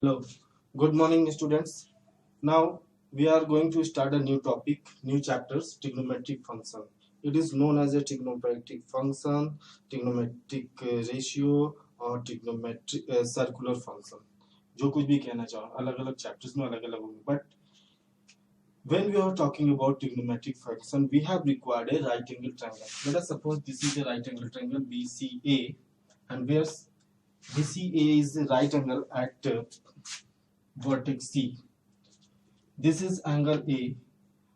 Hello, good morning, students. Now we are going to start a new topic, new chapters, trigonometric function. It is known as a trigonometric function, trigonometric ratio और trigonometric circular function. जो कुछ भी कहना चाहो, अलग-अलग chapters में अलग-अलग होंगे. But when we are talking about trigonometric function, we have required a right angle triangle. Let us suppose this is a right angle triangle BCA, and where BCA is the right angle at vertex C. This is angle A,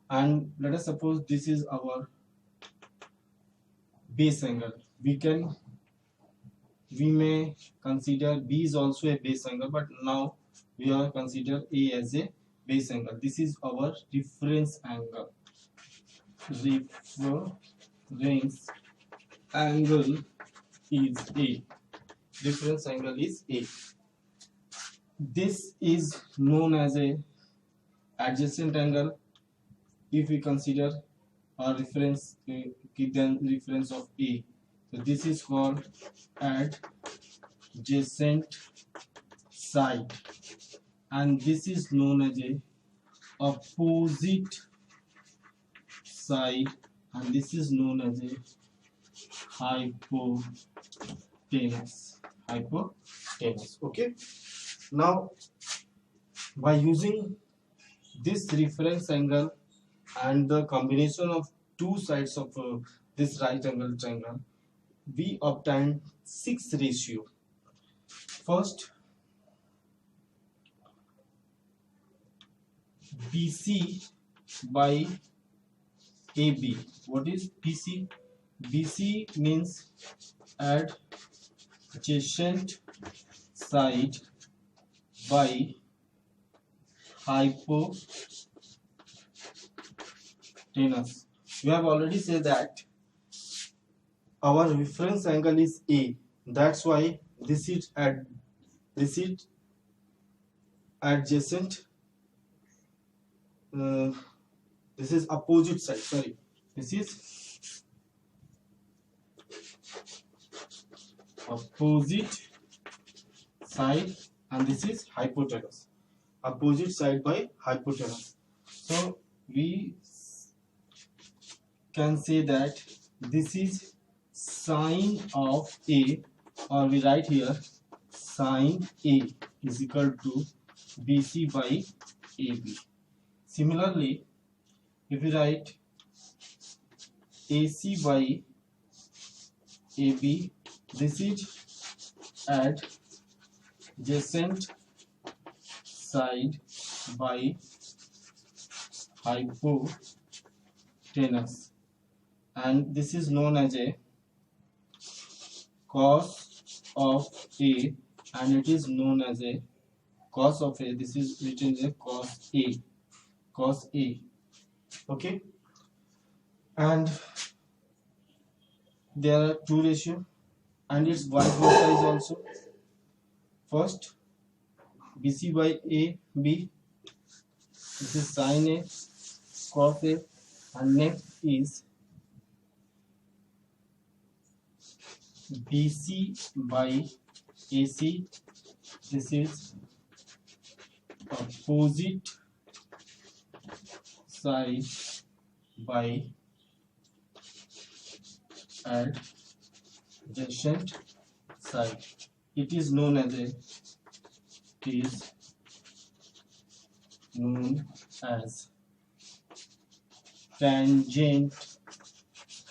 and let us suppose this is our base angle. We may consider B is also a base angle, but now we are consider A as a base angle. This is our reference angle. Reference angle is A. Reference angle is A. This is known as a adjacent angle if we consider our reference then reference of A. So this is called adjacent side, and this is known as a opposite side, and this is known as a hypotenuse. Okay. Now by using this reference angle and the combination of two sides of this right angle triangle, we obtained 6 ratio. First, BC by AB. What is BC? BC means adjacent side by hypotenuse. We have already said that our reference angle is A. That's why this is adjacent. This is opposite side. Sorry, this is opposite side, and this is hypotenuse. Opposite side by hypotenuse. So we can say that this is sine of A, or we write here sine A is equal to BC by AB. Similarly, if we write AC by AB, this is adjacent side by hypotenuse, and this is known as a cos of A, and it is known as a cos of A. This is written as a cos A. Okay, and there are two ratio, and its vice versa is also. First, BC by AB, this is sin A, cos A, and next is BC by AC, this is opposite side by adjacent side. It is known as tangent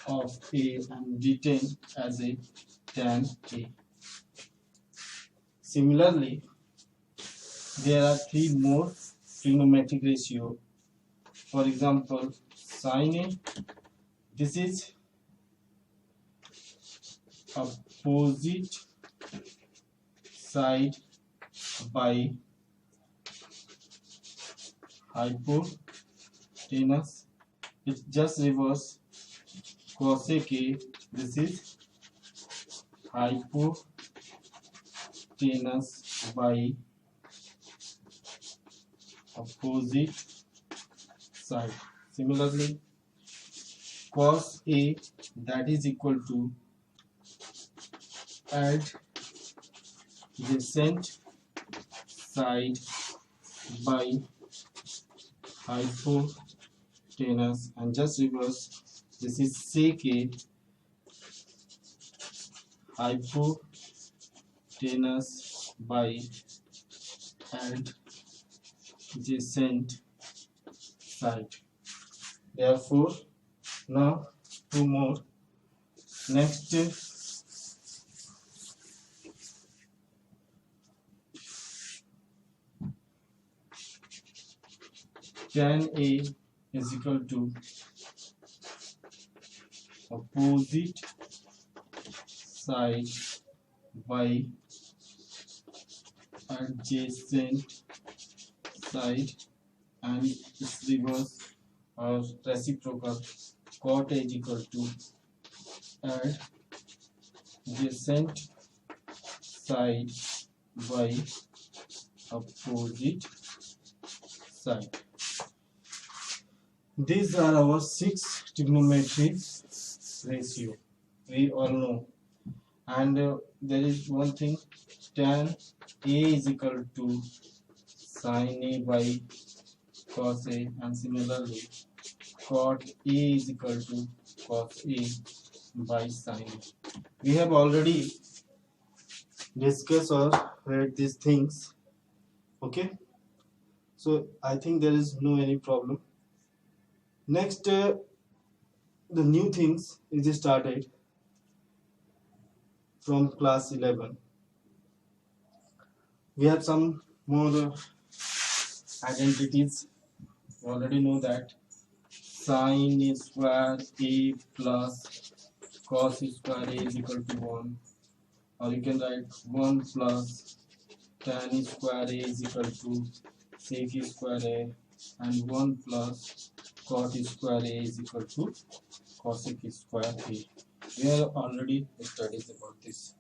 of A, and written as a tan A. Similarly, there are 3 more trigonometric ratio. For example, sin A, this is opposite side by hypotenuse. It's just reverse. Cosec A, this is hypotenuse by opposite side. Similarly, cos A, that is equal to adjacent side by hypotenuse, and just reverse. This is sec A hypotenuse by adjacent side. Therefore, now two more. Next, tan A is equal to opposite side by adjacent side, and its reverse or reciprocal, cot A is equal to adjacent side by opposite side. These are our 6 trigonometric ratio. We all know. And there is one thing, tan A is equal to sin A by cos A, and similarly cot A is equal to cos A by sin A. We have already discussed or read these things. Okay, so I think there is no any problem. Next, the new things is started from class 11. We have some more identities. You already know that sin square A plus cos square A is equal to 1, or you can write 1 plus tan square A is equal to sec square A, and 1 plus cot square A is equal to cosec square A. We have already studied about this.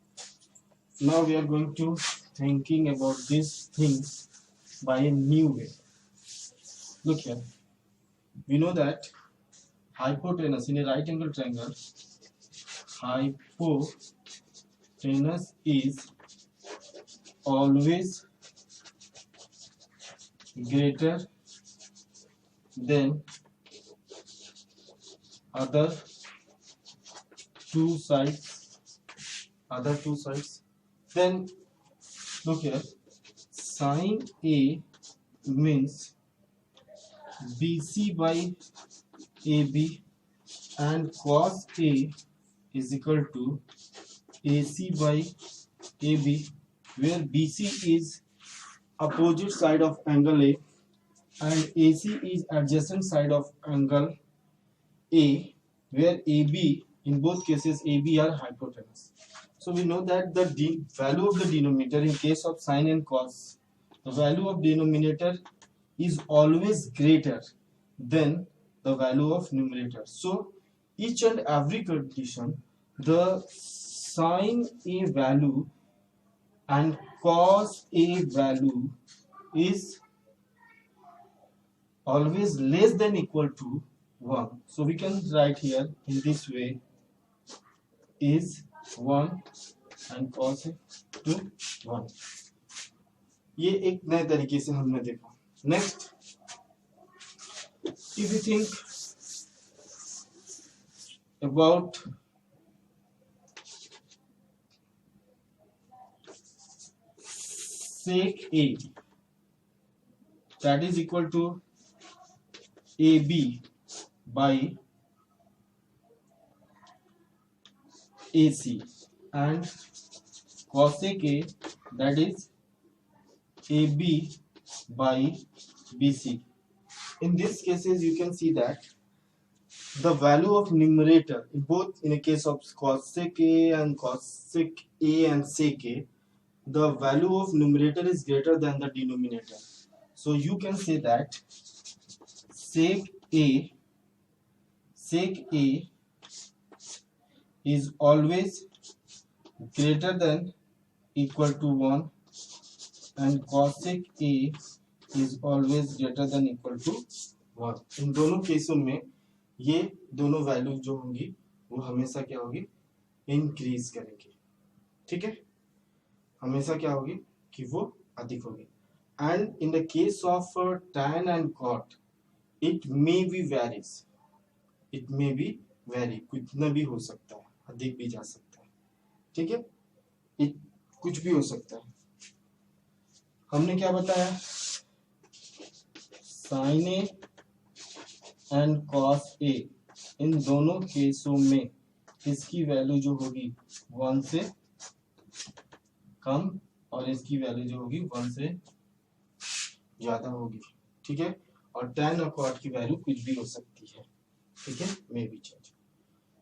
Now we are going to thinking about these things by a new way. Look here. We know that hypotenuse in a right angle triangle, hypotenuse is always greater than other two sides. Then look here, sin A means BC by AB, and cos A is equal to AC by AB, where BC is opposite side of angle A and AC is adjacent side of angle A, where AB, in both cases AB are hypotenuse. So we know that the value of the denominator in case of sin and cos, the value of denominator is always greater than the value of numerator. So each and every condition, the sin A value and cos A value is always less than equal to 1. So we can write here in this way, is 1 and cos A to 1. ये एक नए तरीके से हमने देखा. Next, if you think about sec A, that is equal to AB by AC, and cosec A, that is AB by BC. In these cases you can see that the value of numerator in both, in a case of cosec A and cosec A and sec A, the value of numerator is greater than the denominator. So you can say that sec A is always greater than equal to 1, and cosec A is always greater than equal to 1. इन दोनों केसों में ये दोनों value जो होंगी वो हमेशा क्या होगी, इंक्रीज करेंगी. ठीक है, हमेशा क्या होगी कि वो अधिक होगी. and in the case of tan and cot it may be varies, it may be vary, कितना भी हो सकता है, अधिक भी जा सकता है, ठीक है, it कुछ भी हो सकता है। हमने क्या बताया, sign A and cos A इन दोनों केसों में इसकी वैल्यू जो होगी 1 से कम और इसकी वैल्यू जो होगी 1 से ज्यादा होगी, ठीक है, और tan और cot की वैल्यू कुछ भी हो सकती है, ठीक है, may be change.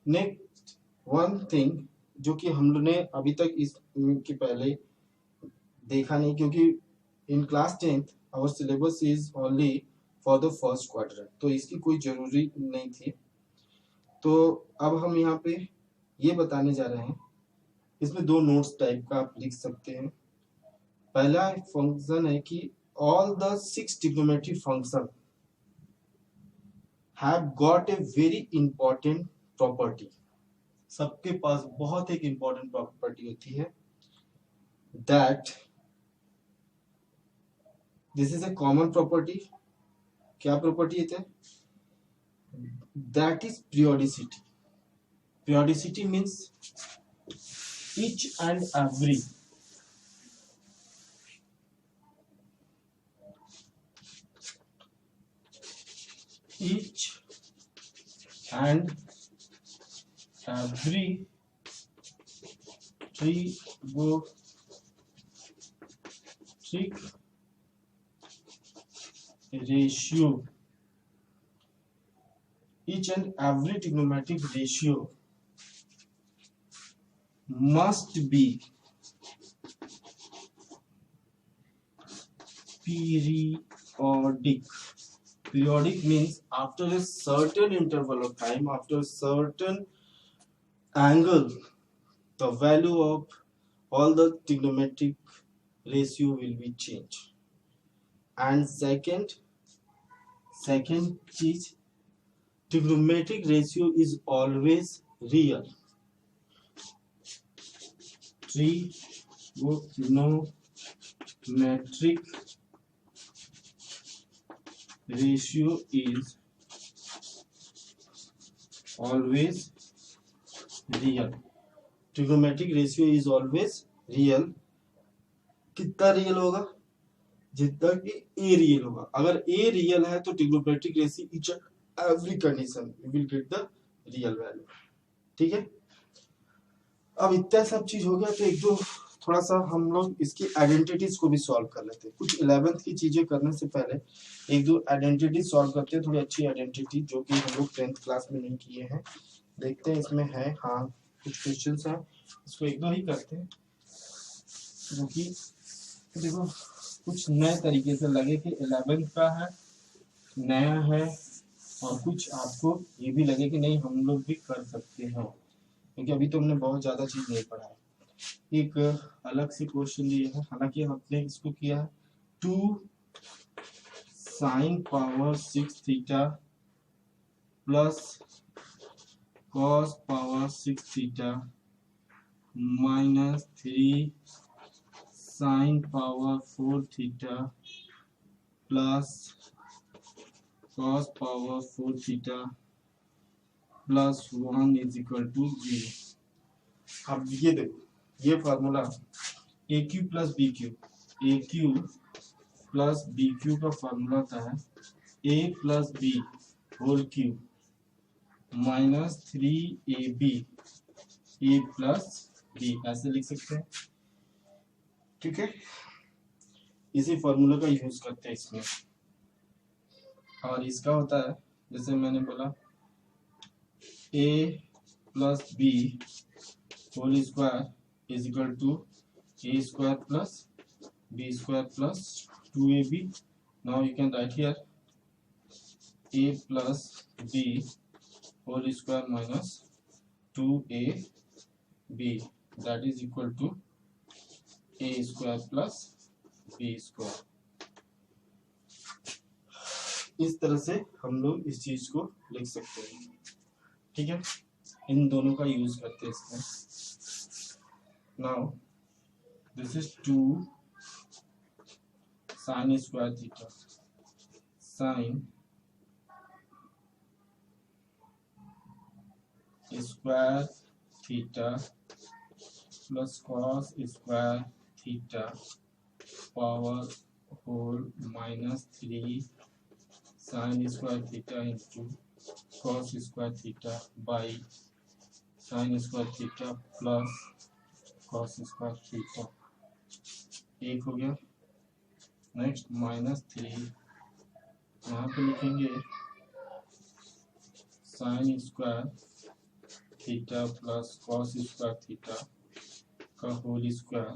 Next one thing जो कि हम लोग ने अभी तक इसके पहले देखा नहीं, क्योंकि in class 10th our syllabus is only for the first quarter, तो इसकी कोई जरूरी नहीं थी। तो अब हम यहाँ पे ये बताने जा रहे हैं, इसमें दो नोट्स टाइप का आप लिख सकते हैं। पहला फंक्शन है कि all the 6 trigonometric function have got a very important property, सबके पास बहुत एक important property होती है, that this is a common property, क्या property है, that is periodicity। periodicity means each and every trigonometric ratio, each and every trigonometric ratio must be periodic। periodic means after a certain interval of time, after a certain angle, the value of all the trigonometric ratio will be changed। and second चीज, trigonometric ratio is always real। trigonometric ratio is always real। trigonometric ratio is always real। कितना real होगा, जितना कि a real होगा। अगर a real है तो trigonometric ratio each every condition you will get the real value, ठीक है। अब इतना सब चीज हो गया तो एक दो थोड़ा सा हम लोग इसकी आइडेंटिटीज को भी सॉल्व कर लेते हैं। कुछ 11th की चीजें करने से पहले एक दो आइडेंटिटी सॉल्व करते हैं, थोड़ी अच्छी आइडेंटिटी जो कि हम लोग 10th क्लास में नहीं किए हैं। देखते हैं इसमें है, हाँ कुछ क्वेश्चंस हैं, इसको एक दो ही करते हैं जो कि देखो कुछ नए तरीके से लगे कि 11th का है, नया है, और कुछ आपको ये भी लगे कि नहीं हम लोग भी कर सकते हैं, क्योंकि अभी तो हमने बहुत ज्यादा चीज नहीं पढ़ा है। एक अलग से क्वेश्चन दिए है, हालांकि हमने इसको किया है 2 sin power 6 theta plus cos power 6 theta minus 3 sin power 4 theta plus cos power 4 theta plus 1 is equal to 0। अब ये देखो, ये formula A cube plus B cube, A cube plus B cube का फार्मूला होता है A plus B whole cube minus 3ab A plus B, ऐसे लिख सकते हैं, ठीक है। इसी फॉर्मूला का यूज करते हैं इसमें, और इसका होता है जैसे मैंने बोला a plus B whole square is equal to A square plus B square plus 2ab। Now you can write here a plus B whole square minus 2ab that is equal to a square plus B square. इस तरह से हम लोग इस चीज को लिख सकते हैं, ठीक है। इन दोनों का यूज करते हैं इसमें। Now this is 2 sine square theta, sine square theta plus cos square theta power whole minus 3 sine square theta into cos square theta by sine square theta plus cos square theta, एक हो गया। Next minus 3 यहाँ पे लिखेंगे sine square theta plus cos square theta का whole square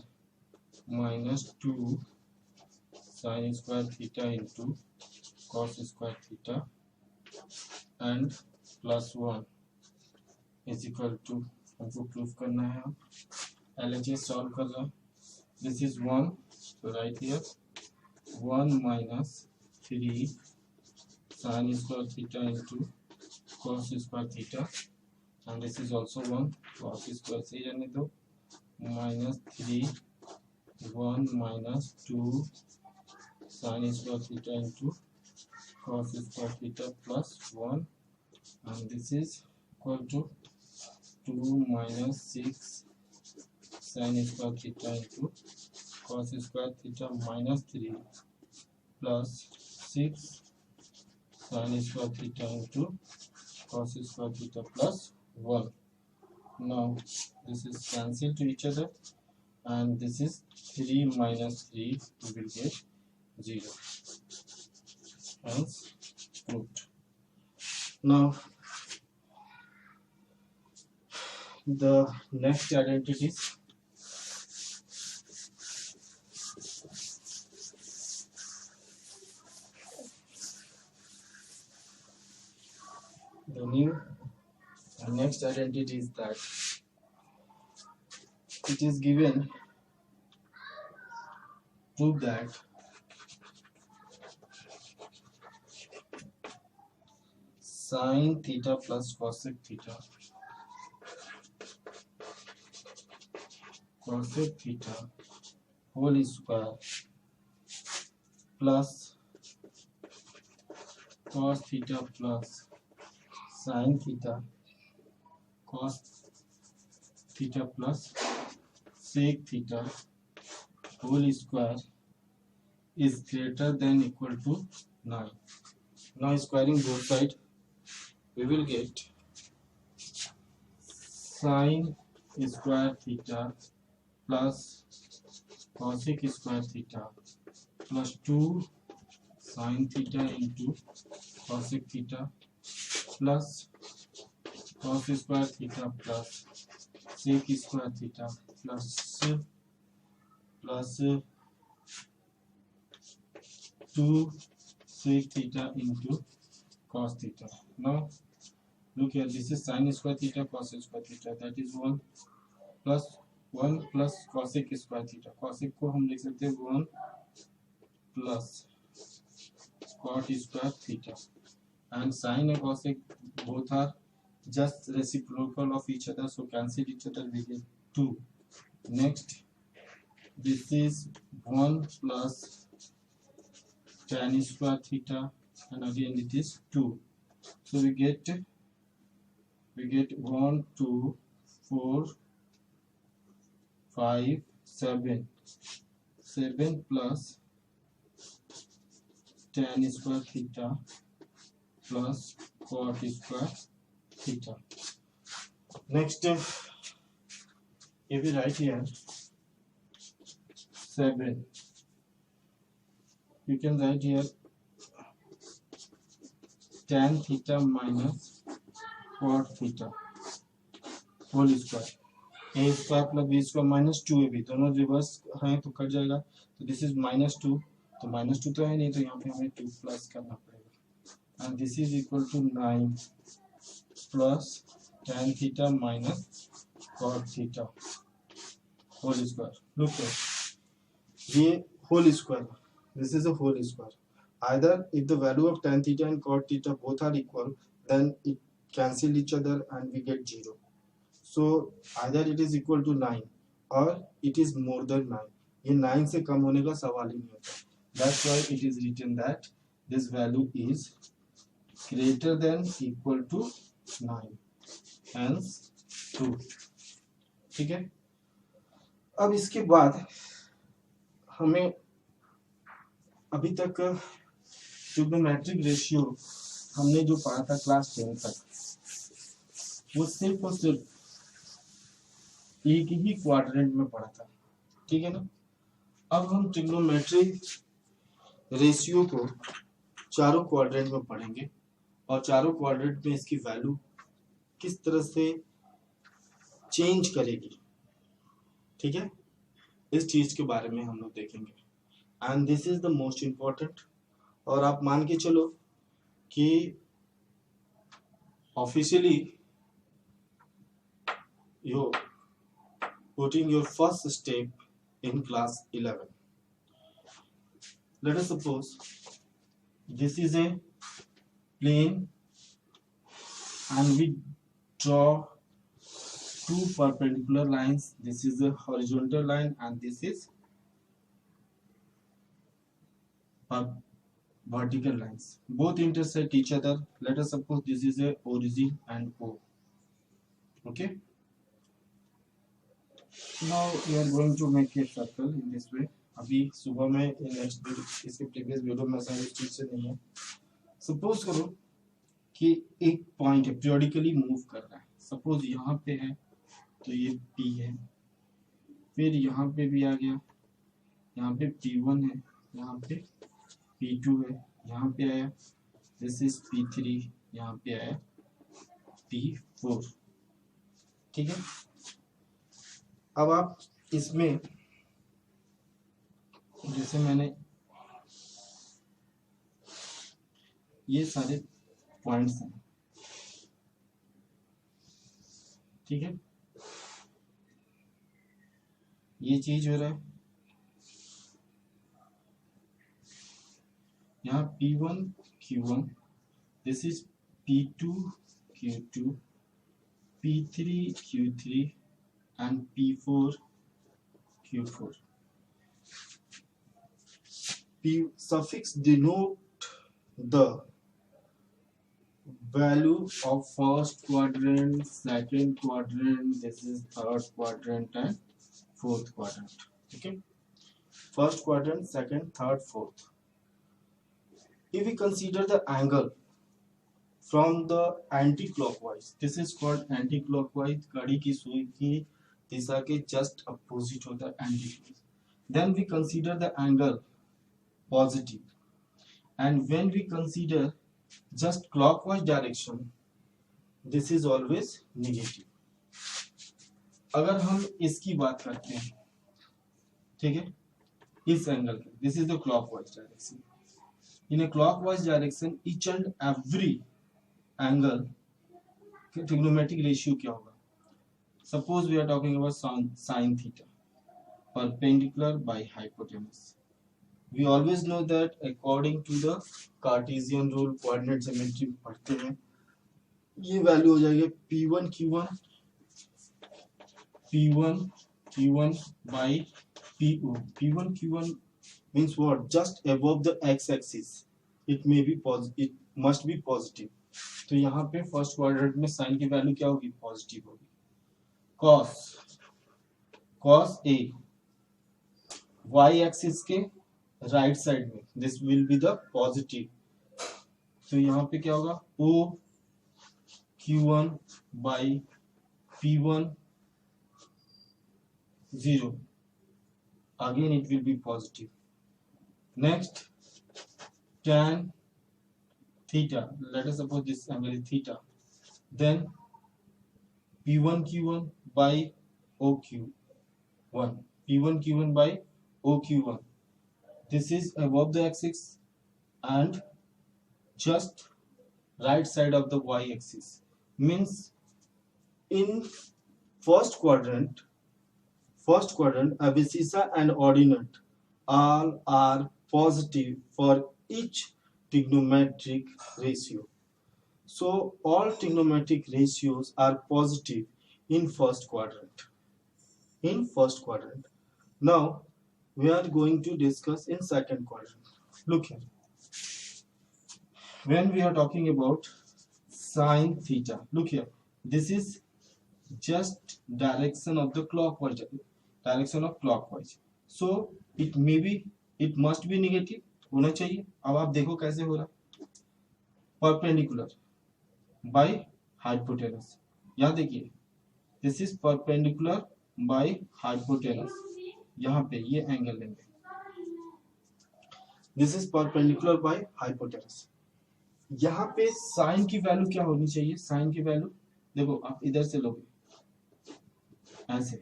minus 2 sine square theta into cos square theta and plus 1 is equal to, हमको proof करना है। LHS सॉल्व कर रहा है। दिस इज 1, तो right here 1 minus 3 sine square theta into cos square theta and this is also 1, तो आप इसको ऐसे ही रहने दो, minus 3 1 minus 2 sine square theta into cos square theta plus 1 and this is equal to 2 minus 6 sin square theta into cos square theta minus 3 plus 6 sin square theta into cos square theta plus 1. Now this is cancelled to each other and this is 3 minus 3, we will get 0. Hence proved. Now the next identities, next identity is that it is given, prove that sin theta plus cosec theta whole square plus cos theta plus sin theta cos theta plus sec theta whole square is greater than equal to 9. Now squaring both sides, we will get sin square theta plus cosec square theta plus 2 sin theta into cosec theta plus cos square theta plus sec square theta plus 2 sec theta into cos theta. Now look here, this is sin square theta cos square theta, that is 1 plus cosec square theta, cosec को हम लिख सकते हैं 1 plus cot square theta and sin and cosec both are just reciprocal of each other, so cancel each other, we get 2. Next this is 1 plus tan square theta and again it is 2, so we get 1 2 4 5 7 plus tan square theta plus cot square theta. Next if we write here 7, you can write here tan theta minus cot theta whole square, a square plus b square minus 2ab, दोनों reverse हैं तो cut जाएगा, तो this is minus 2, तो minus 2 तो है नहीं, तो यहाँ पे हमें 2 प्लस करना पड़ेगा and this is equal to 9 plus tan theta minus cot theta whole square. Look here, ये whole square, this is a whole square. Either if the value of tan theta and cot theta both are equal, then it cancel each other and we get 0. So either it is equal to 9 or it is more than 9. ये 9 से कम होने का सवाल ही नहीं होता. That's why it is written that this value is greater than equal to 9, hence true. ठीक है, अब इसके बाद हमें अभी तक ट्रिग्नोमेट्रिक रेशियो हमने जो पढ़ा था क्लास 10 तक, वो सिर्फ और सिर्फ एक ही क्वाड्रेंट में पढ़ा था, ठीक है ना। अब हम ट्रिग्नोमेट्रिक रेशियो को चारों क्वाड्रेंट में पढ़ेंगे और चारों क्वाड्रेंट में इसकी वैल्यू किस तरह से चेंज करेगी, ठीक है, इस चीज के बारे में हम लोग देखेंगे। And this is the most important. और आप मान के चलो कि officially you putting your first step in class 11. Let us suppose this is a plane and we draw two perpendicular lines. This is a horizontal line and this is vertical lines. Both intersect each other. Let us suppose this is a origin and O. Okay. Now we are going to make a circle in this way. अभी सुबह में next इसके previous video में सारी चीज से नहीं है। सपोज करो कि एक पॉइंट है, पीरियोडिकली मूव कर रहा है। सपोज यहाँ पे है तो ये P है, फिर यहाँ पे भी आ गया, यहाँ पे P1 है, यहाँ पे P2 है, यहाँ पे आया दिस इज P3, यहाँ पे आया P4, ठीक है। अब आप इसमें जैसे मैंने ये सारे पॉइंट्स हैं, ठीक है, ये चीज हो रहा है, यहाँ P1 Q1, this is P2 Q2, P3 Q3 and P4 Q4. P suffix denote the value of first quadrant, second quadrant, this is third quadrant and fourth quadrant. Okay, first quadrant, second, third, fourth. If we consider the angle from the anti-clockwise, this is called anti-clockwise, घड़ी की सुई की दिशा के just opposite होता है anti. Then we consider the angle positive, and when we consider just clockwise direction this is always negative. अगर हम इसकी बात करते हैं, ठीक है, इस एंगल की, this is the clockwise direction. In A clockwise direction each and every angle trigonometric ratio क्या होगा। Suppose we are talking about sin theta, perpendicular by hypotenuse. We always know that according to the Cartesian rule, coordinate geometry पढ़ते हैं, ये value हो जाएगी P1 Q1 by PO. P1 Q1 means what? Just above the x-axis. It may be positive. It must be positive. तो यहाँ पे first quadrant में sign की वैल्यू क्या होगी? पॉजिटिव होगी। cos A y एक्सिस के राइट साइड में, this will be the positive. तो यहाँ पे क्या होगा? O Q1 by P1 0, again it will be positive. Next, tan theta, let us suppose this angle is theta, then P1 Q1 by OQ1, P1 Q1 by OQ1, this is above the axis and just right side of the y axis, means in first quadrant abscissa and ordinate all are positive for each trigonometric ratio. So all trigonometric ratios are positive in first quadrant. Now we are going to discuss in second quadrant. Look here, when we are talking about sine theta, look here, this is just direction of the clockwise, direction of clockwise, so it may be, it must be negative होना चाहिए. अब आप देखो कैसे हो रहा, perpendicular by hypotenuse. यहाँ देखिए, this is perpendicular by hypotenuse, यहाँ पे ये एंगल लेंगे, this is perpendicular by hypotenuse. यहाँ पे साइन की वैल्यू क्या होनी चाहिए, साइन की वैल्यू देखो, आप इधर से लोगे ऐसे,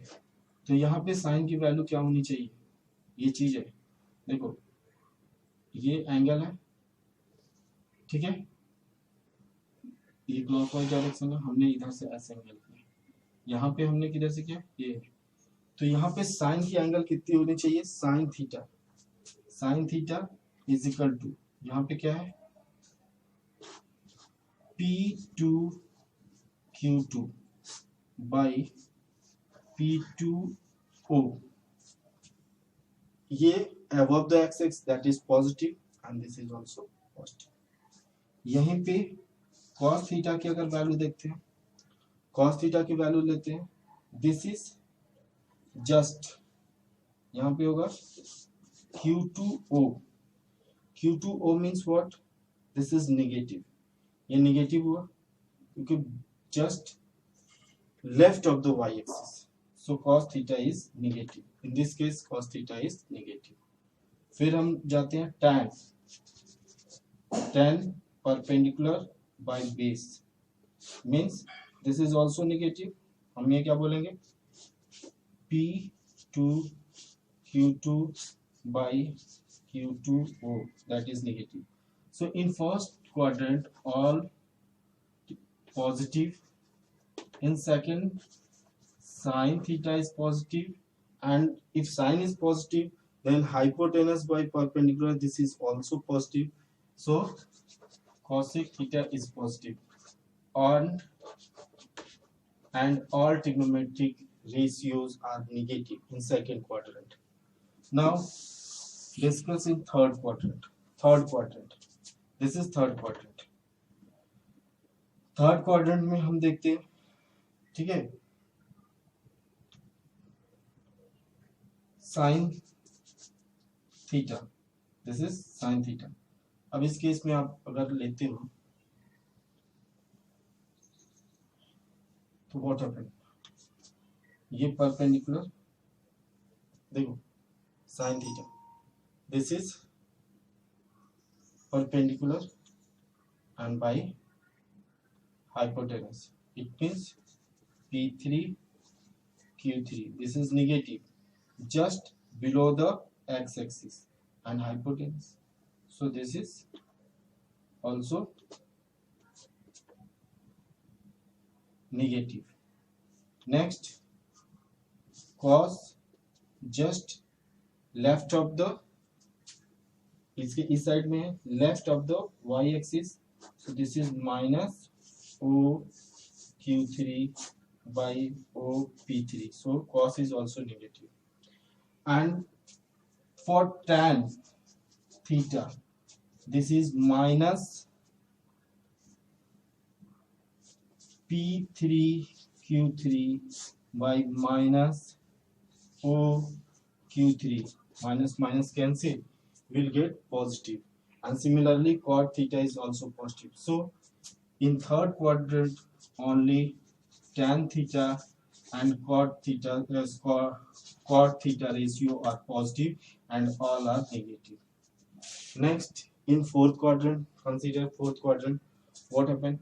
तो यहाँ पे साइन की वैल्यू क्या होनी चाहिए, ये चीज है, देखो ये एंगल है, ठीक है, ये क्लॉकवाइज डायरेक्शन है, हमने इधर से ऐसे एंगल किया, यहाँ पे हमने किधर से किया, ये, तो यहाँ पे साइन की एंगल कितनी होनी चाहिए, sine theta, sine theta is equal to, यहाँ पे क्या है, P2Q2 by P2O. ये above the x-axis, that is positive, and this is also positive. यहीं पे cos थीटा की अगर वैल्यू देखते हैं, cos थीटा की वैल्यू लेते हैं, this is just, यहाँ पे होगा Q2O. Q2O means what? This is negative. ये नेगेटिव हुआ क्योंकि just left of the Y axis, so cos theta is negative, in this case cos theta is negative. फिर हम जाते हैं tan, tan perpendicular by base means this is also negative, हम ये क्या बोलेंगे, P2Q2 by Q2O, that is negative. So in first quadrant all positive, in second sine theta is positive, and if sine is positive then hypotenuse by perpendicular, this is also positive, so cosec theta is positive, on and all trigonometric ratios are negative in second quadrant. Now discuss in third quadrant. Third quadrant, this is third quadrant. Third quadrant में हम देखते हैं, ठीक है, sine theta, this is sine theta. अब इस case में आप अगर लेते हो तो व्हाट हैपन, ये परपेंडिकुलर, देखो sine theta, this is perpendicular and by hypotenuse, it means P3Q3, this is negative just below the x-axis and hypotenuse, so this is also negative. Next, cos just left of the, इसके इस side में है, left of the Y axis, so this is minus OQ3 by OP3, so cos is also negative. And for tan theta, this is minus P3Q3 by minus OQ3, minus minus cancel, will get positive, and similarly cot theta is also positive. So in third quadrant only tan theta and cot theta ratio are positive and all are negative. Next, in fourth quadrant, consider fourth quadrant. What happened?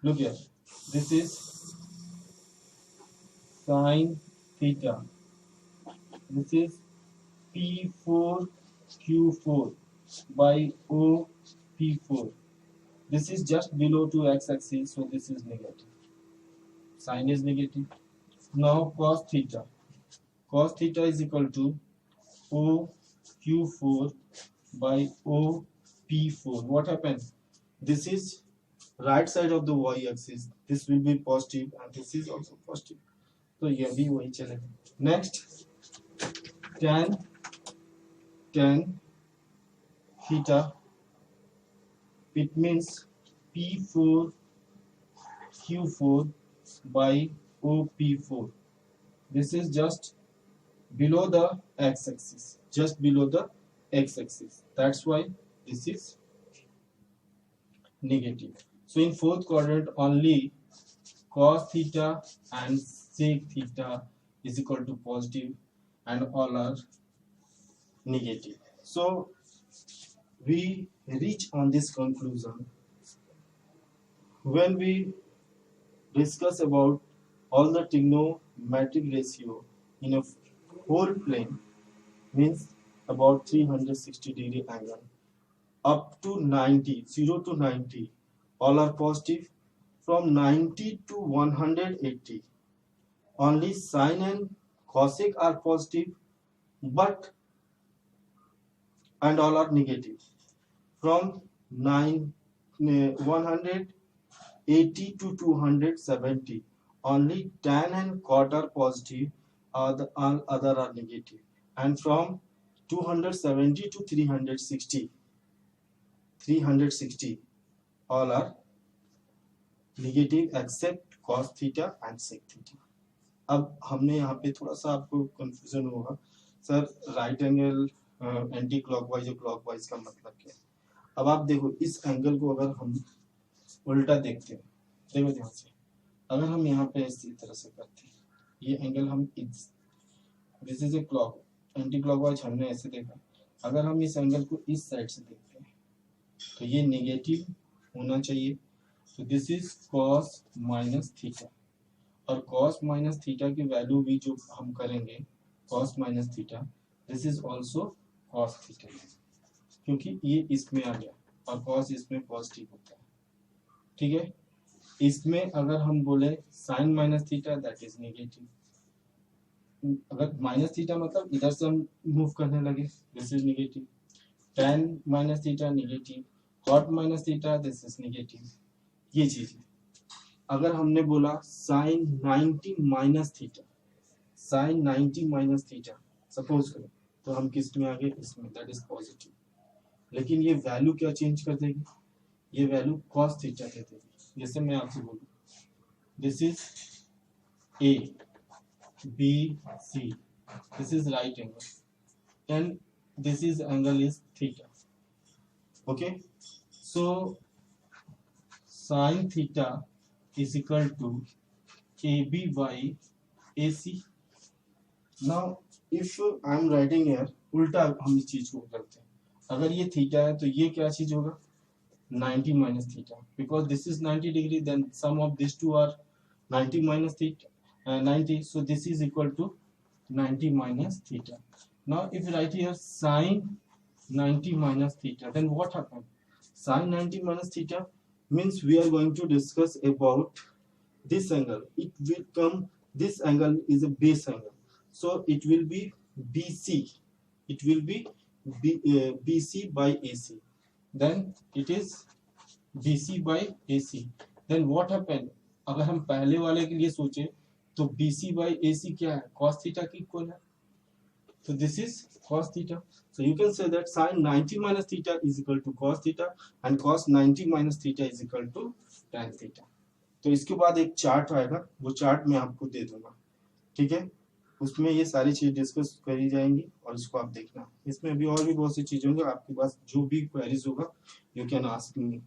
Look here, this is sine theta, this is P4Q4 by OP4. This is just below to x-axis, so this is negative. Sine is negative. Now cos theta. Cos theta is equal to OQ4 by OP4. What happens? This is right side of the y-axis. This will be positive, and this is also positive. So ये भी वही चलेगा. Next, tan theta, it means P4 Q4 by OP4. This is just below the x-axis, just below the x-axis. That's why this is negative. So in fourth quadrant, only cos theta and sec theta is equal to positive, and all are negative. So we reach on this conclusion when we discuss about all the trigonometric ratio in a whole plane, means about 360 degree angle up to 90, 0 to 90, all are positive. From 90 to 180, only sine and cosec are positive, but and all are negative. From 180 to 270, only tan and cot are positive, all other are negative. And from 270 to 360, all are negative except cos theta and sec theta. अब हमने यहाँ पे थोड़ा सा आपको confusion होगा, sir right angle anti clockwise और clockwise का मतलब क्या है। अब आप देखो, इस एंगल को अगर हम उल्टा देखते हैं, देखो ध्यान से, अगर हम यहाँ पे इसी तरह से करते हैं, ये एंगल हम this is a clock, anti clockwise हमने ऐसे देखा, अगर हम इस एंगल को इस साइड से देखते हैं तो ये नेगेटिव होना चाहिए। तो this is cos minus theta, और कॉस माइनस थीटा की वैल्यू भी जो हम करेंगे, cos minus theta, this is also cos theta, क्योंकि ये इसमें आ गया और कॉस इसमें पॉजिटिव होता है, ठीक है। इसमें अगर हम बोले sine minus theta, that is negative. अगर माइनस थीटा मतलब इधर से हम मूव करने लगे, this is negative. tan minus theta negative, cot minus theta, this is negative. ये चीज है। अगर हमने बोला sine 90 minus theta, sine 90 minus theta suppose करें, तो हम किस में आ गए, इसमें, दैट इज पॉजिटिव। लेकिन ये वैल्यू क्या चेंज कर देगी, ये वैल्यू cos थीटा दे देगी। जैसे मैं आपसे बोलूं, this is A B C, this is right angle and this is angle is theta. Okay, so sin theta is equal to AB by AC. Now if I am writing here, उल्टा हम इस चीज को करते हैं, अगर ये theta है तो ये क्या चीज होगा, 90 minus theta, because this is 90 degree, then sum of these two are 90 minus theta, 90, so this is equal to 90 minus theta. Now if you write here sin 90 minus theta, then what happened, sin 90 minus theta means we are going to discuss about this angle. It will come, this angle is a base angle, so it will be BC, it will be BC by AC, then it is BC by AC. Then what happened, अगर हम पहले वाले के लिए सोचे तो BC by AC क्या है, cos theta की इक्वल है, तो this is cos theta. So you can say that sin 90 minus theta is equal to cos theta and cos 90 minus theta is equal to tan theta. तो इसके बाद एक chart आएगा, वो चार्ट मैं आपको दे दूंगा, ठीक है, उसमें ये सारी चीज डिस्कस करी जाएंगी और इसको आप देखना। इसमें अभी और भी बहुत सी चीजें होंगी, आपके पास जो भी क्वेरीज होगा यू कैन आस्क मी।